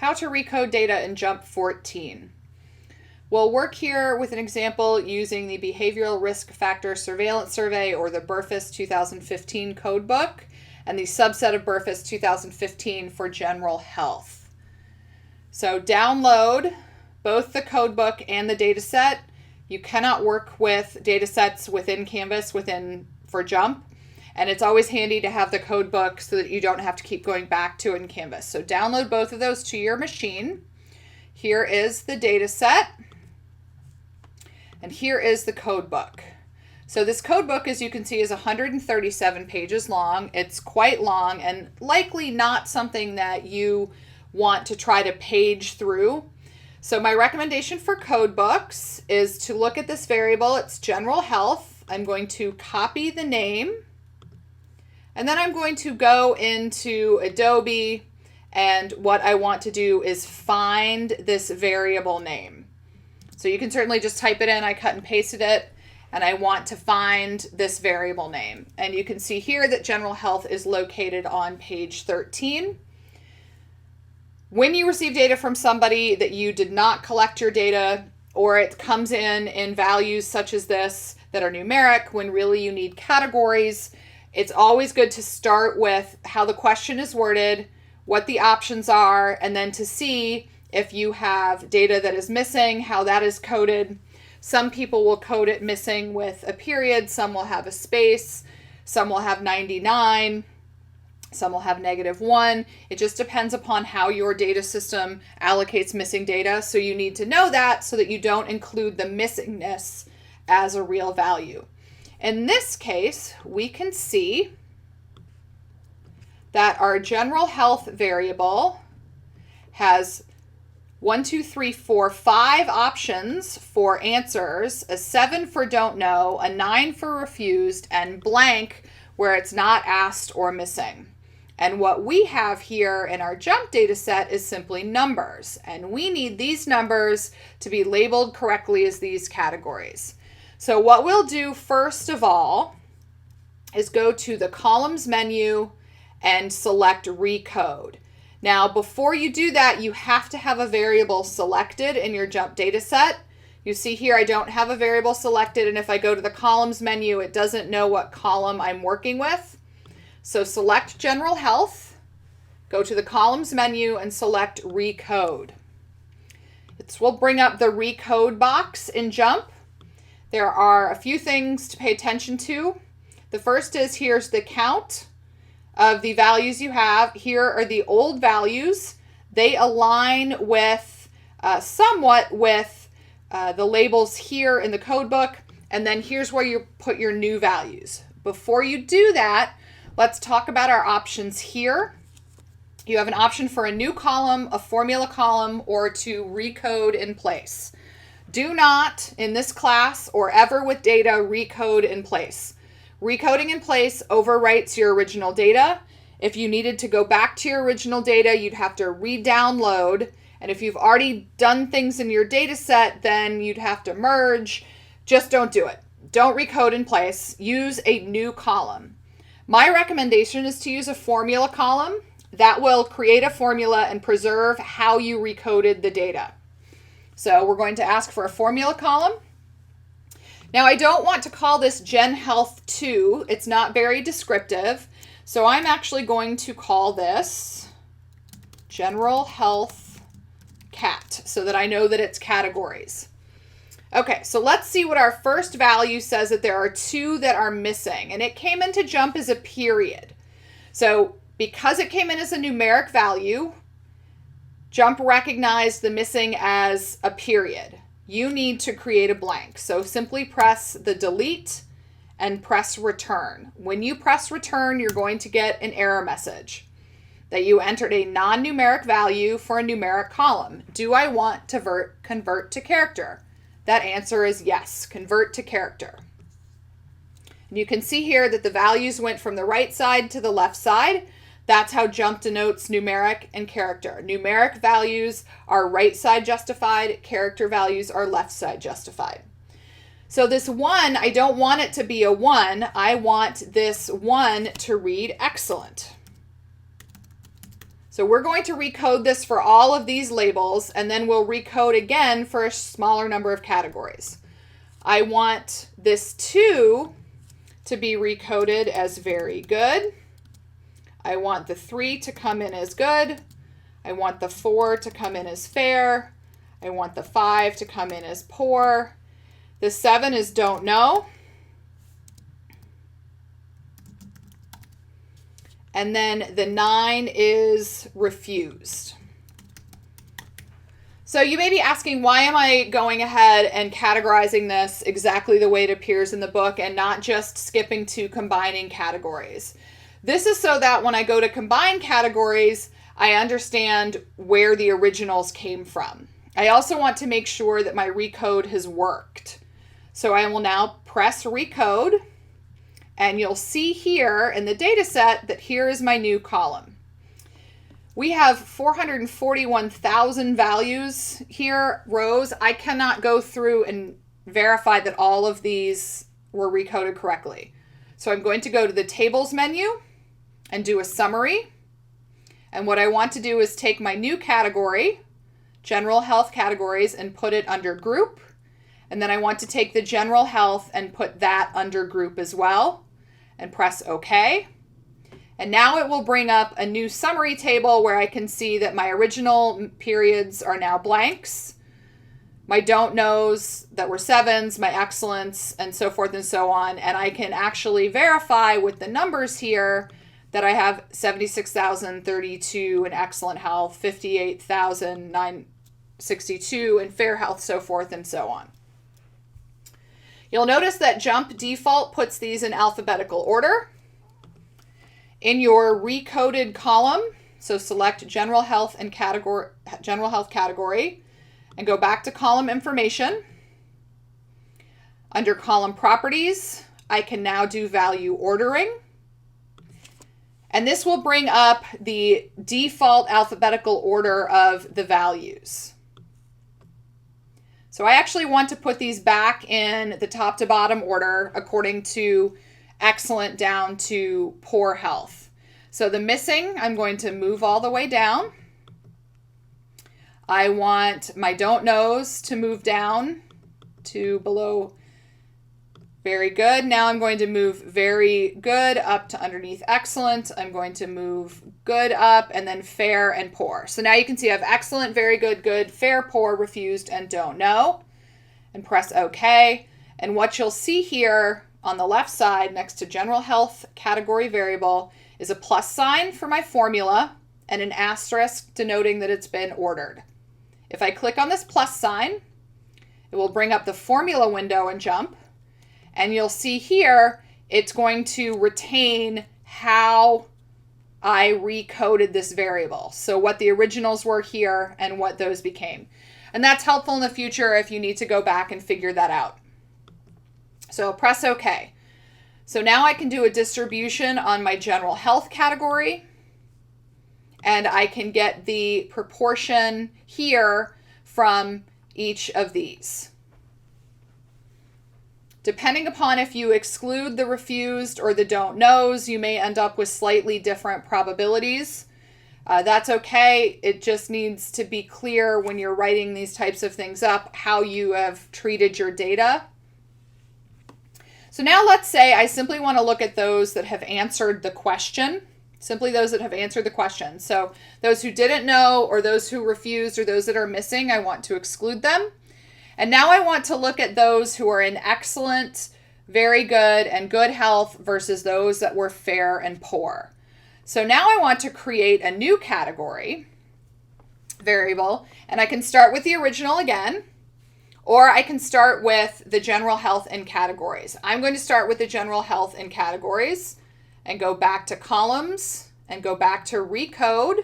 How to recode data in JMP 14. We'll work here with an example using the Behavioral Risk Factor Surveillance Survey, or the BRFIS 2015 codebook, and the subset of BRFIS 2015 for general health. So download both the codebook and the dataset. You cannot work with datasets within Canvas for JMP, and it's always handy to have the codebook so that you don't have to keep going back to it in Canvas. So download both of those to your machine. Here is the dataset, and here is the codebook. So this codebook, as you can see, is 137 pages long. It's quite long and likely not something that you want to try to page through. So my recommendation for codebooks is to look at this variable. It's general health. I'm going to copy the name, and then I'm going to go into Adobe, and what I want to do is find this variable name. So you can certainly just type it in. I cut and pasted it, and I want to find this variable name. And you can see here that general health is located on page 13. When you receive data from somebody that you did not collect your data, or it comes in values such as this that are numeric when really you need categories, it's always good to start with how the question is worded, what the options are, and then to see if you have data that is missing, how that is coded. Some people will code it missing with a period, some will have a space, some will have 99, some will have -1. It just depends upon how your data system allocates missing data. So you need to know that so that you don't include the missingness as a real value. In this case, we can see that our general health variable has 1, 2, 3, 4, 5 options for answers, a 7 for don't know, a 9 for refused, and blank where it's not asked or missing. And what we have here in our JMP data set is simply numbers, and we need these numbers to be labeled correctly as these categories. So what we'll do first of all is go to the columns menu and select Recode. Now, before you do that, you have to have a variable selected in your JMP data set. You see here I don't have a variable selected, and if I go to the columns menu, it doesn't know what column I'm working with. So select general health, go to the columns menu, and select Recode. This will bring up the Recode box in JMP. There are a few things to pay attention to. The first is here's the count of the values you have. Here are the old values. They align with somewhat with the labels here in the codebook, and then here's where you put your new values. Before you do that, let's talk about our options here. You have an option for a new column, a formula column, or to recode in place. Do not, in this class or ever with data, recode in place. Recoding in place overwrites your original data. If you needed to go back to your original data, you'd have to re-download. And if you've already done things in your data set, then you'd have to merge. Just don't do it. Don't recode in place. Use a new column. My recommendation is to use a formula column. That will create a formula and preserve how you recoded the data. So we're going to ask for a formula column. Now I don't want to call this Gen Health 2. It's not very descriptive. So I'm actually going to call this General Health Cat so that I know that it's categories. Okay, so let's see what our first value says, that there are 2 that are missing, and it came into JMP as a period. So because it came in as a numeric value, JMP recognized the missing as a period. You need to create a blank. So simply press the delete and press return. When you press return, you're going to get an error message that you entered a non-numeric value for a numeric column. Do I want to convert to character? That answer is yes, convert to character. And you can see here that the values went from the right side to the left side. That's how JMP denotes numeric and character. Numeric values are right side justified, character values are left side justified. So this 1, I don't want it to be a 1. I want this 1 to read excellent. So we're going to recode this for all of these labels, and then we'll recode again for a smaller number of categories. I want this 2 to be recoded as very good. I want the 3 to come in as good. I want the 4 to come in as fair. I want the 5 to come in as poor. The 7 is don't know. And then the 9 is refused. So you may be asking, why am I going ahead and categorizing this exactly the way it appears in the book and not just skipping to combining categories? This is so that when I go to combine categories, I understand where the originals came from. I also want to make sure that my recode has worked. So I will now press recode. And you'll see here in the data set that here is my new column. We have 441,000 values here, rows. I cannot go through and verify that all of these were recoded correctly. So I'm going to go to the tables menu and do a summary. And what I want to do is take my new category, general health categories, and put it under group. And then I want to take the general health and put that under group as well and press OK. And now it will bring up a new summary table where I can see that my original periods are now blanks, my don't knows that were 7s, my excellents, and so forth and so on. And I can actually verify with the numbers here that I have 76,032 in excellent health, 58,962 in fair health, so forth and so on. You'll notice that JMP default puts these in alphabetical order. In your recoded column, so select general health and general health category and go back to column information. Under column properties, I can now do value ordering. And this will bring up the default alphabetical order of the values. So I actually want to put these back in the top to bottom order according to excellent down to poor health. So the missing, I'm going to move all the way down. I want my don't knows to move down to below very good. Now I'm going to move very good up to underneath excellent. I'm going to move good up and then fair and poor. So now you can see I have excellent, very good, good, fair, poor, refused, and don't know. And press OK. And what you'll see here on the left side next to general health category variable is a plus sign for my formula and an asterisk denoting that it's been ordered. If I click on this plus sign, it will bring up the formula window in JMP. And you'll see here, it's going to retain how I recoded this variable. So what the originals were here and what those became. And that's helpful in the future if you need to go back and figure that out. So press OK. So now I can do a distribution on my general health category. And I can get the proportion here from each of these. Depending upon if you exclude the refused or the don't knows, you may end up with slightly different probabilities. That's okay. It just needs to be clear when you're writing these types of things up how you have treated your data. So now let's say I simply want to look at those that have answered the question. Simply those that have answered the question. So those who didn't know or those who refused or those that are missing, I want to exclude them. And now I want to look at those who are in excellent, very good, and good health versus those that were fair and poor. So now I want to create a new category variable, and I can start with the original again, or I can start with the general health and categories. I'm going to start with the general health and categories and go back to columns and go back to recode.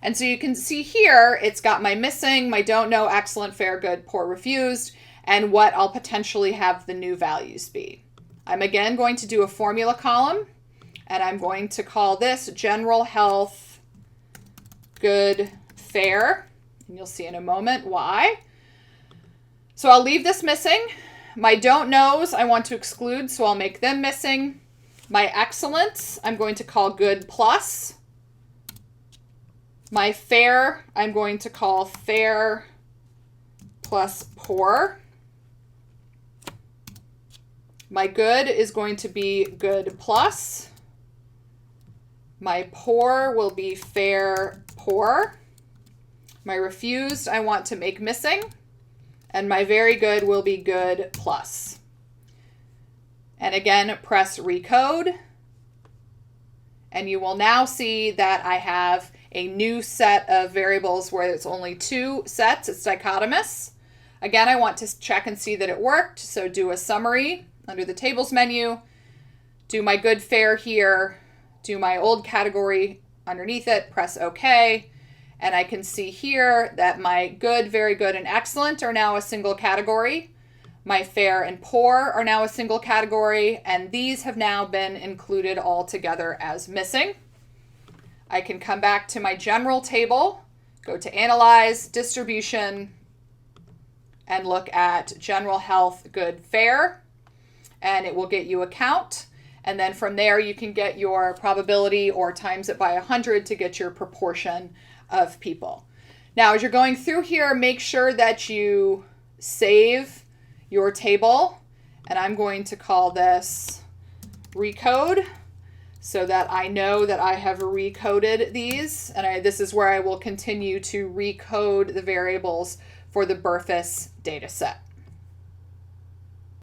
And so you can see here, it's got my missing, my don't know, excellent, fair, good, poor, refused, and what I'll potentially have the new values be. I'm again going to do a formula column, and I'm going to call this general health, good, fair. And you'll see in a moment why. So I'll leave this missing. My don't knows I want to exclude, so I'll make them missing. My excellents I'm going to call good plus. My fair, I'm going to call fair plus poor. My good is going to be good plus. My poor will be fair poor. My refused I want to make missing. And my very good will be good plus. And again, press recode. And you will now see that I have a new set of variables where it's only 2 sets. It's dichotomous. Again, I want to check and see that it worked. So do a summary under the tables menu. Do my good fair here. Do my old category underneath it. Press OK. And I can see here that my good, very good, and excellent are now a single category. My fair and poor are now a single category, and these have now been included all together as missing. I can come back to my general table, go to Analyze, Distribution, and look at General Health, Good, Fair, and it will get you a count. And then from there, you can get your probability or times it by 100 to get your proportion of people. Now, as you're going through here, make sure that you save your table, and I'm going to call this Recode so that I know that I have recoded these, and this is where I will continue to recode the variables for the Burfus data set.